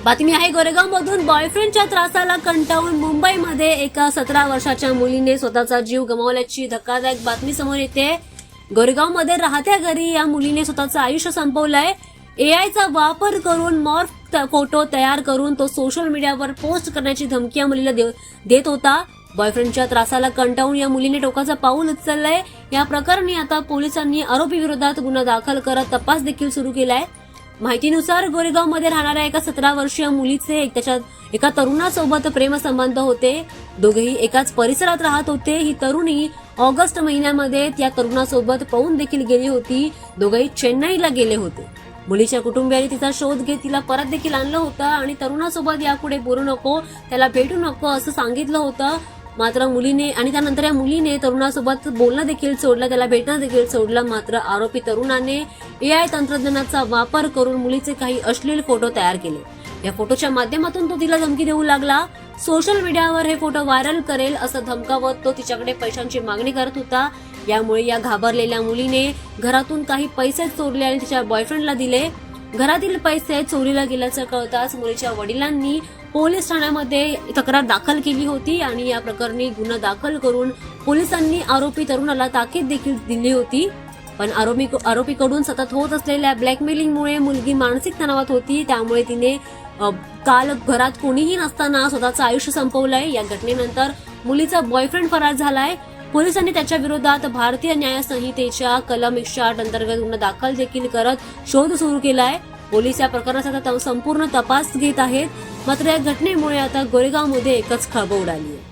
बातमी आहे गोरेगावमधून. बॉयफ्रेंडच्या त्रासाला कंटाळून मुंबईमध्ये एका 17 वर्षाच्या मुलीने स्वतःचा जीव गमावल्याची धक्कादायक बातमी समोर येते. गोरेगावमध्ये राहत्या घरी या मुलीने स्वतःचं आयुष्य संपवलंय. एआयचा वापर करून मॉर्फ फोटो तयार करून तो सोशल मीडियावर पोस्ट करण्याची धमकी या मुलीला देत होता. बॉयफ्रेंडच्या त्रासाला कंटाळून या मुलीने टोकाचं पाऊल उचललंय. या प्रकरणी आता पोलिसांनी आरोपी विरोधात गुन्हा दाखल करत तपास देखील सुरू केलाय. माहितीनुसार गोरेगावमध्ये राहणाऱ्या एका 17 वर्षीय मुलीचे त्याच्या एका तरुणासोबत प्रेमसंबंध होते. दोघेही एकाच परिसरात राहत होते. ही तरुणी ऑगस्ट महिन्यामध्ये त्या तरुणासोबत पळून देखील गेली होती. दोघेही चेन्नईला गेले होते. मुलीच्या कुटुंबियांनी तिचा शोध घेत तिला परत देखील आणलं होतं आणि तरुणासोबत यापुढे बोलू नको, त्याला भेटू नको असं सांगितलं होतं. मात्र मुलीने आणि त्यानंतर या मुलीने तरुणासोबत बोलणं देखील सोडलं, त्याला भेटणं देखील सोडलं. मात्र आरोपी तरुणाने एआय तंत्रज्ञानाचा वापर करून मुलीचे काही अश्लील फोटो तयार केले. या फोटोच्या माध्यमातून तो तिला धमकी देऊ लागला. सोशल मीडियावर हे फोटो व्हायरल करेल असं धमकावत तो तिच्याकडे पैशांची मागणी करत होता. यामुळे या घाबरलेल्या मुलीने घरातून काही पैसे चोरले आणि तिच्या बॉयफ्रेंडला दिले. घरातील पैसे चोरीला गेल्याचं कळताच मुलीच्या वडिलांनी पोलीस ठाण्यामध्ये तक्रार दाखल केली होती आणि या प्रकरणी गुन्हा दाखल करून पोलिसांनी आरोपी तरुणाला ताकीद देखील दिली होती. पण आरोपीकडून सतत होत असलेल्या ब्लॅकमेलिंगमुळे मुलगी मानसिक तणावात होती. त्यामुळे तिने काल घरात कोणीही नसताना स्वतःचं आयुष्य संपवलंय. या घटनेनंतर मुलीचा बॉयफ्रेंड फरार झालाय. पोलिसांनी त्याच्या विरोधात भारतीय न्याय संहितेच्या कलम 108 अंतर्गत गुन्हा दाखल देखील करत शोध सुरू केलाय. पोलीस या प्रकरणाचा संपूर्ण तपास घेत आहेत. मात्र या घटनेमुळे आता गोरेगावमध्ये एकच खळबळ उडाली आहे.